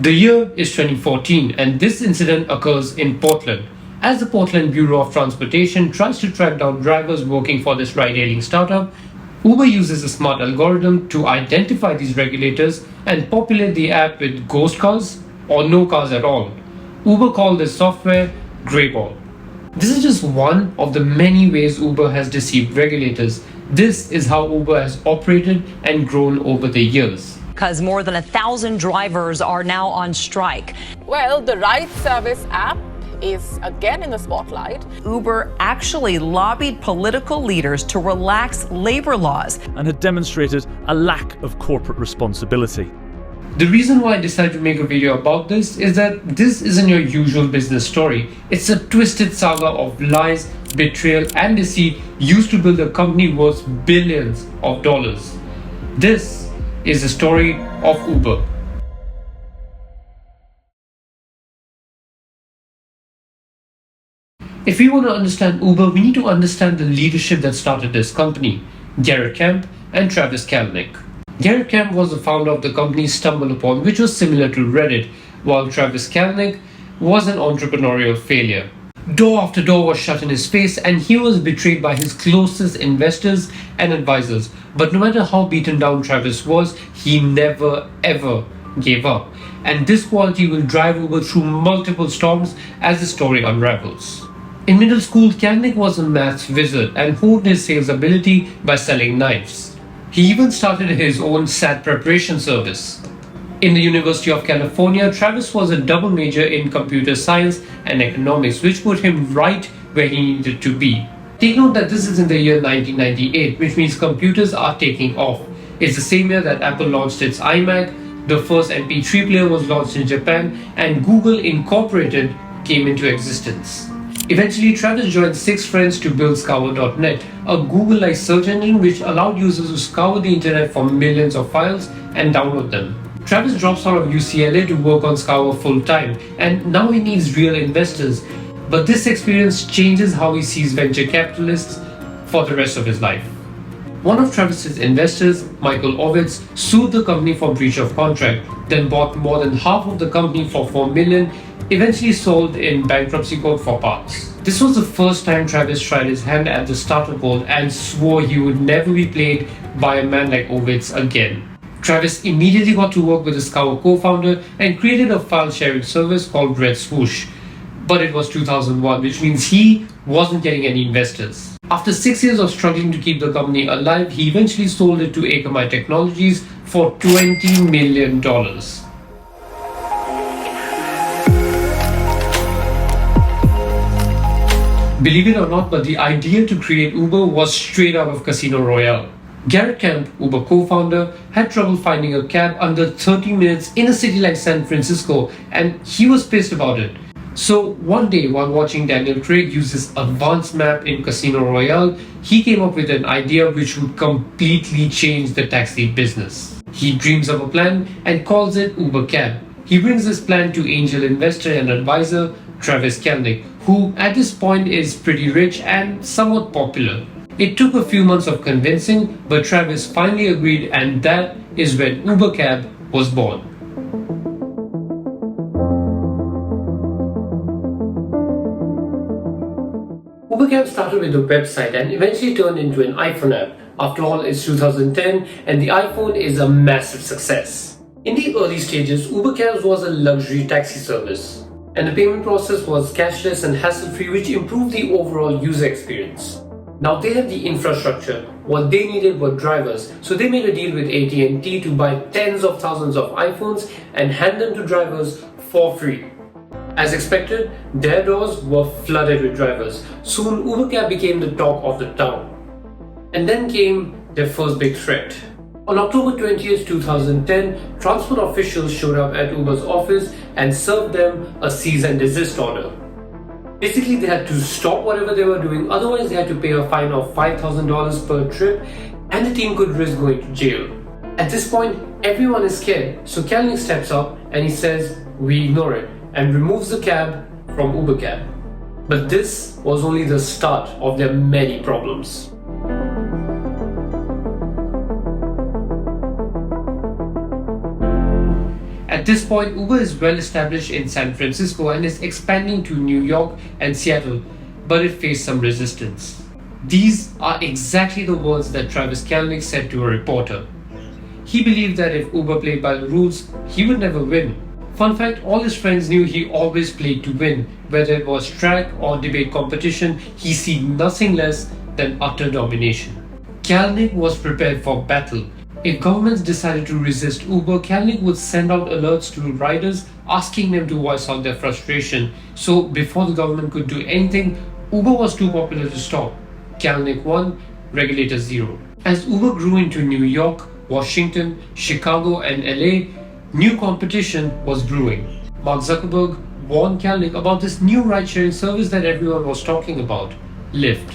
The year is 2014 and this incident occurs in Portland. As the Portland Bureau of Transportation tries to track down drivers working for this ride-hailing startup, Uber uses a smart algorithm to identify these regulators and populate the app with ghost cars or no cars at all. Uber called this software Greyball. This is just one of the many ways Uber has deceived regulators. This is how Uber has operated and grown over the years. Because more than 1,000 drivers are now on strike. Well, the ride service app is again in the spotlight. Uber actually lobbied political leaders to relax labor laws and had demonstrated a lack of corporate responsibility. The reason why I decided to make a video about this is that this isn't your usual business story. It's a twisted saga of lies, betrayal, and deceit used to build a company worth billions of dollars. This is the story of Uber. If we want to understand Uber, we need to understand the leadership that started this company, Garrett Camp and Travis Kalanick. Garrett Camp was the founder of the company StumbleUpon, which was similar to Reddit, while Travis Kalanick was an entrepreneurial failure. Door after door was shut in his face and he was betrayed by his closest investors and advisors. But no matter how beaten down Travis was, he never ever gave up. And this quality will drive Uber through multiple storms as the story unravels. In middle school, Kalanick was a maths wizard and honed his sales ability by selling knives. He even started his own SAT preparation service. In the University of California, Travis was a double major in computer science and economics, which put him right where he needed to be. Take note that this is in the year 1998, which means computers are taking off. It's the same year that Apple launched its iMac, the first MP3 player was launched in Japan, and Google Incorporated came into existence. Eventually, Travis joined 6 friends to build Scour.net, a Google-like search engine which allowed users to scour the internet for millions of files and download them. Travis drops out of UCLA to work on Scour full-time, and now he needs real investors. But this experience changes how he sees venture capitalists for the rest of his life. One of Travis's investors, Michael Ovitz, sued the company for breach of contract, then bought more than half of the company for $4 million, eventually sold in bankruptcy court for parts. This was the first time Travis tried his hand at the startup world and swore he would never be played by a man like Ovitz again. Travis immediately got to work with the Scour co-founder and created a file sharing service called Red Swoosh. But it was 2001, which means he wasn't getting any investors. After 6 years of struggling to keep the company alive, he eventually sold it to Akamai Technologies for $20 million. Believe it or not, but the idea to create Uber was straight out of Casino Royale. Garrett Camp, Uber co-founder, had trouble finding a cab under 30 minutes in a city like San Francisco, and he was pissed about it. So one day, while watching Daniel Craig use his advanced map in Casino Royale, he came up with an idea which would completely change the taxi business. He dreams of a plan and calls it Uber Cab. He brings this plan to angel investor and advisor Travis Kalanick, who at this point is pretty rich and somewhat popular. It took a few months of convincing, but Travis finally agreed, and that is when Uber Cab was born. Uber Cab started with a website and eventually turned into an iPhone app. After all, it's 2010 and the iPhone is a massive success. In the early stages, Uber Cabs was a luxury taxi service, and the payment process was cashless and hassle-free, which improved the overall user experience. Now they had the infrastructure. What they needed were drivers, so they made a deal with AT&T to buy tens of thousands of iPhones and hand them to drivers for free. As expected, their doors were flooded with drivers. Soon Uber Cab became the talk of the town. And then came their first big threat. On October 20th, 2010, transport officials showed up at Uber's office and served them a cease and desist order. Basically, they had to stop whatever they were doing, otherwise they had to pay a fine of $5,000 per trip and the team could risk going to jail. At this point, everyone is scared, so Kalanick steps up and he says, "We ignore it," and removes the cab from Uber Cab. But this was only the start of their many problems. At this point, Uber is well established in San Francisco and is expanding to New York and Seattle, but it faced some resistance. These are exactly the words that Travis Kalanick said to a reporter. He believed that if Uber played by the rules, he would never win. Fun fact, all his friends knew he always played to win. Whether it was track or debate competition, he seen nothing less than utter domination. Kalanick was prepared for battle. If governments decided to resist Uber, Kalanick would send out alerts to riders asking them to voice out their frustration. So before the government could do anything, Uber was too popular to stop. Kalanick 1, regulator 0. As Uber grew into New York, Washington, Chicago and LA, new competition was brewing. Mark Zuckerberg warned Kalanick about this new ride-sharing service that everyone was talking about, Lyft.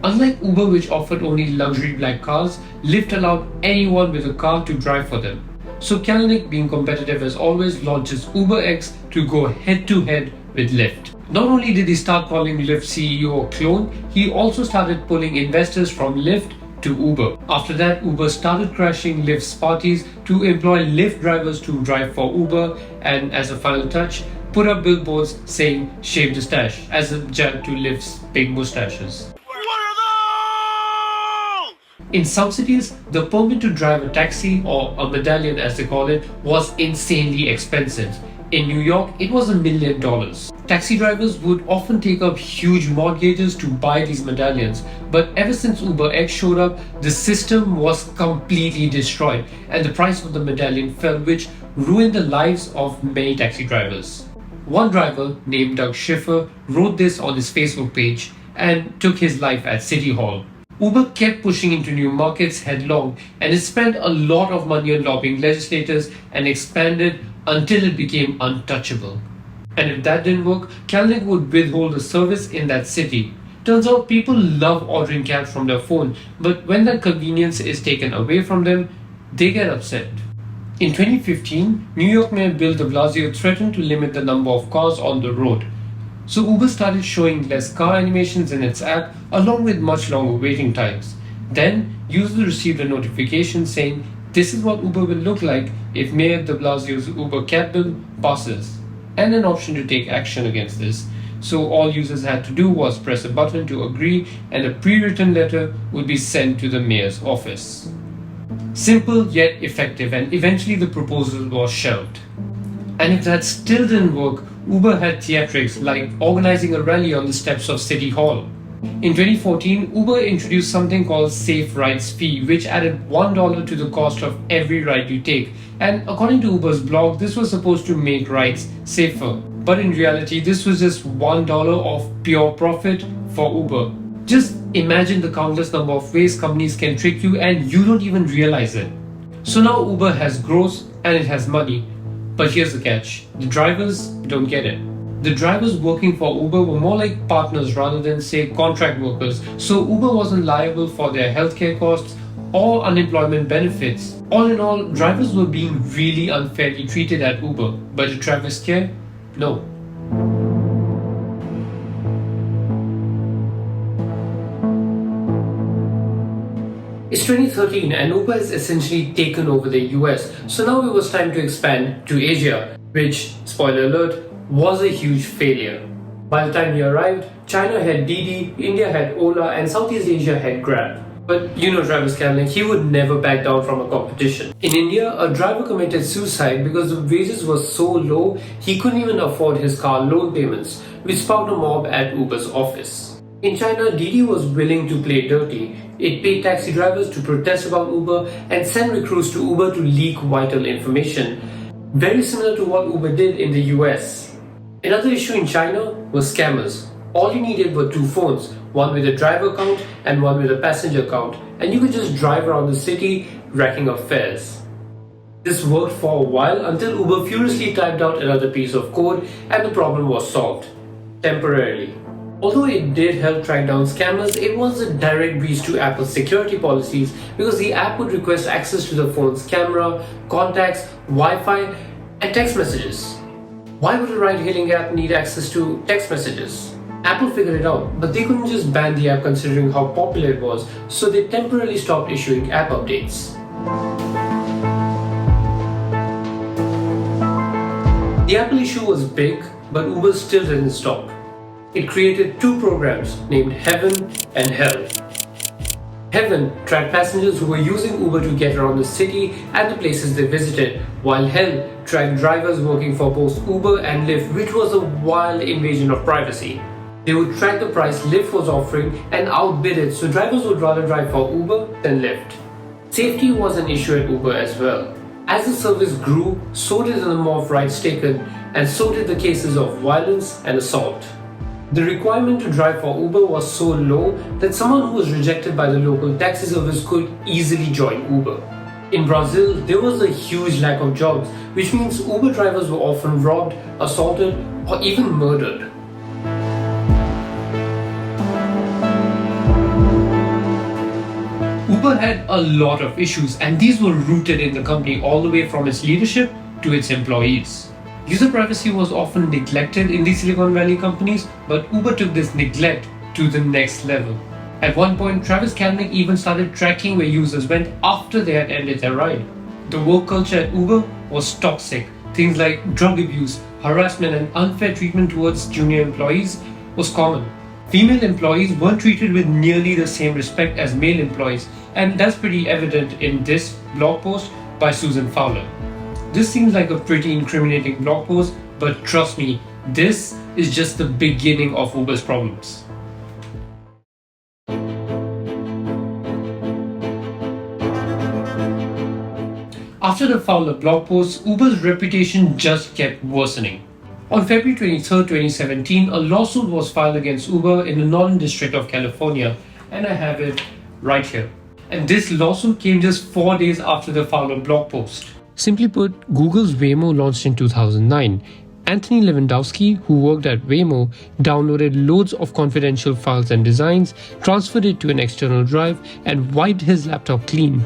Unlike Uber, which offered only luxury black cars, Lyft allowed anyone with a car to drive for them. So Kalanick, being competitive as always, launches UberX to go head-to-head with Lyft. Not only did he start calling Lyft CEO a clone, he also started pulling investors from Lyft to Uber. After that, Uber started crashing Lyft's parties to employ Lyft drivers to drive for Uber, and as a final touch, put up billboards saying "shave the stash" as a jab to Lyft's big mustaches. In some cities, the permit to drive a taxi, or a medallion as they call it, was insanely expensive. In New York, it was $1 million. Taxi drivers would often take up huge mortgages to buy these medallions, but ever since UberX showed up, the system was completely destroyed and the price of the medallion fell, which ruined the lives of many taxi drivers. One driver named Doug Schiffer wrote this on his Facebook page and took his life at City Hall. Uber kept pushing into new markets headlong, and it spent a lot of money on lobbying legislators and expanded until it became untouchable. And if that didn't work, Kalanick would withhold the service in that city. Turns out people love ordering cabs from their phone, but when that convenience is taken away from them, they get upset. In 2015, New York Mayor Bill de Blasio threatened to limit the number of cars on the road. So Uber started showing less car animations in its app, along with much longer waiting times. Then, users received a notification saying this is what Uber will look like if Mayor de Blasio's Uber cab bill passes, and an option to take action against this. So all users had to do was press a button to agree, and a pre-written letter would be sent to the mayor's office. Simple yet effective, and eventually the proposal was shelved. And if that still didn't work, Uber had theatrics like organizing a rally on the steps of City Hall. In 2014, Uber introduced something called Safe Rides Fee, which added $1 to the cost of every ride you take. And according to Uber's blog, this was supposed to make rides safer. But in reality, this was just $1 of pure profit for Uber. Just imagine the countless number of ways companies can trick you and you don't even realize it. So now Uber has growth and it has money. But here's the catch, the drivers don't get it. The drivers working for Uber were more like partners rather than, say, contract workers, so Uber wasn't liable for their healthcare costs or unemployment benefits. All in all, drivers were being really unfairly treated at Uber, but did Travis care? No. It's 2013 and Uber has essentially taken over the US, so now it was time to expand to Asia, which, spoiler alert, was a huge failure. By the time he arrived, China had Didi, India had Ola, and Southeast Asia had Grab. But you know Travis Kalanick, he would never back down from a competition. In India, a driver committed suicide because the wages were so low he couldn't even afford his car loan payments, which sparked a mob at Uber's office. In China, Didi was willing to play dirty. It paid taxi drivers to protest about Uber and send recruits to Uber to leak vital information, very similar to what Uber did in the US. Another issue in China was scammers. All you needed were two phones, one with a driver account and one with a passenger account, and you could just drive around the city racking up fares. This worked for a while until Uber furiously typed out another piece of code and the problem was solved, temporarily. Although it did help track down scammers, it was a direct breach to Apple's security policies because the app would request access to the phone's camera, contacts, Wi-Fi, and text messages. Why would a ride-hailing app need access to text messages? Apple figured it out, but they couldn't just ban the app considering how popular it was, so they temporarily stopped issuing app updates. The Apple issue was big, but Uber still didn't stop. It created two programs named Heaven and Hell. Heaven tracked passengers who were using Uber to get around the city and the places they visited, while Hell tracked drivers working for both Uber and Lyft, which was a wild invasion of privacy. They would track the price Lyft was offering and outbid it, so drivers would rather drive for Uber than Lyft. Safety was an issue at Uber as well. As the service grew, so did the number of rides taken, and so did the cases of violence and assault. The requirement to drive for Uber was so low that someone who was rejected by the local taxi service could easily join Uber. In Brazil, there was a huge lack of jobs, which means Uber drivers were often robbed, assaulted, or even murdered. Uber had a lot of issues, and these were rooted in the company all the way from its leadership to its employees. User privacy was often neglected in these Silicon Valley companies, but Uber took this neglect to the next level. At one point, Travis Kalanick even started tracking where users went after they had ended their ride. The work culture at Uber was toxic. Things like drug abuse, harassment, and unfair treatment towards junior employees was common. Female employees weren't treated with nearly the same respect as male employees, and that's pretty evident in this blog post by Susan Fowler. This seems like a pretty incriminating blog post, but trust me, this is just the beginning of Uber's problems. After the Fowler blog post, Uber's reputation just kept worsening. On February 23, 2017, a lawsuit was filed against Uber in the Northern District of California, and I have it right here. And this lawsuit came just 4 days after the Fowler blog post. Simply put, Google's Waymo launched in 2009. Anthony Lewandowski, who worked at Waymo, downloaded loads of confidential files and designs, transferred it to an external drive, and wiped his laptop clean.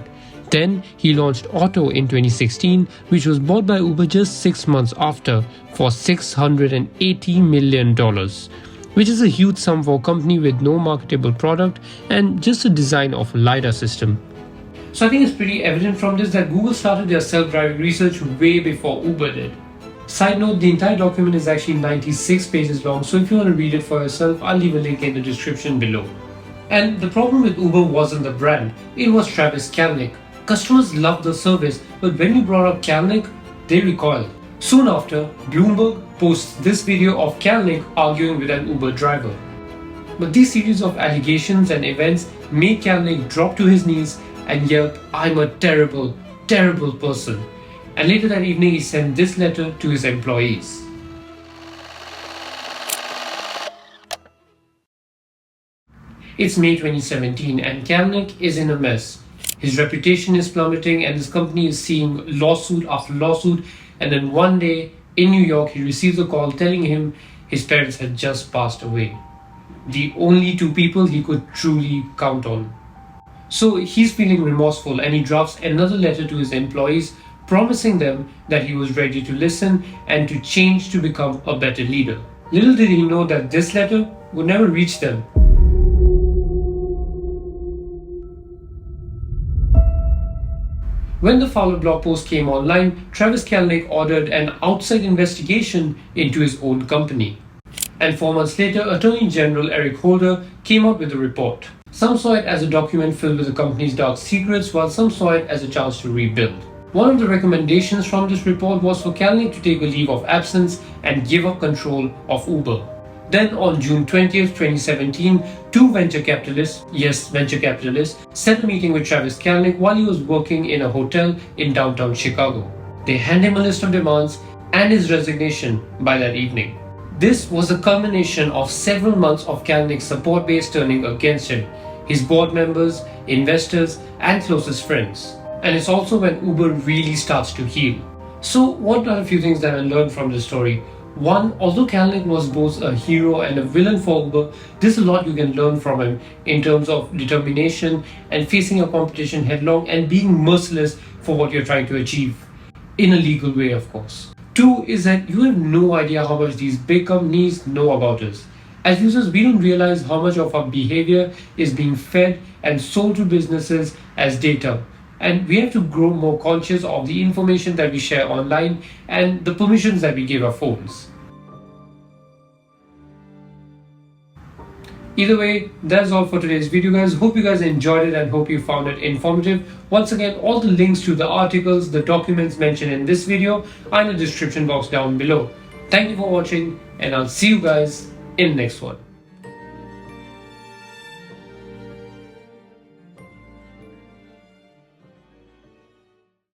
Then he launched Otto in 2016, which was bought by Uber just 6 months after for $680 million, which is a huge sum for a company with no marketable product and just a design of a LiDAR system. So I think it's pretty evident from this that Google started their self-driving research way before Uber did. Side note, the entire document is actually 96 pages long, so if you want to read it for yourself, I'll leave a link in the description below. And the problem with Uber wasn't the brand, it was Travis Kalanick. Customers loved the service, but when you brought up Kalanick, they recoiled. Soon after, Bloomberg posts this video of Kalanick arguing with an Uber driver. But this series of allegations and events made Kalanick drop to his knees and yelled, "I'm a terrible, terrible person." And later that evening, he sent this letter to his employees. It's May 2017 and Kalanick is in a mess. His reputation is plummeting and his company is seeing lawsuit after lawsuit, and then one day in New York he receives a call telling him his parents had just passed away. The only two people he could truly count on. So he's feeling remorseful and he drafts another letter to his employees promising them that he was ready to listen and to change to become a better leader. Little did he know that this letter would never reach them. When the Fowler blog post came online, Travis Kalanick ordered an outside investigation into his own company. And 4 months later, Attorney General Eric Holder came out with a report. Some saw it as a document filled with the company's dark secrets, while some saw it as a chance to rebuild. One of the recommendations from this report was for Kalanick to take a leave of absence and give up control of Uber. Then on June 20th, 2017, two venture capitalists, set a meeting with Travis Kalanick while he was working in a hotel in downtown Chicago. They handed him a list of demands and his resignation by that evening. This was a culmination of several months of Kalanick's support base turning against him, his board members, investors, and closest friends. And it's also when Uber really starts to heal. So what are a few things that I learned from this story? One, although Kalanick was both a hero and a villain for Uber, there's a lot you can learn from him in terms of determination and facing a competition headlong and being merciless for what you're trying to achieve. In a legal way, of course. Two is that you have no idea how much these big companies know about us. As users, we don't realize how much of our behavior is being fed and sold to businesses as data. and we have to grow more conscious of the information that we share online and the permissions that we give our phones. Either way, that's all for today's video, guys. Hope you guys enjoyed it and hope you found it informative. Once again, all the links to the articles, the documents mentioned in this video are in the description box down below. Thank you for watching, and I'll see you guys in the next one.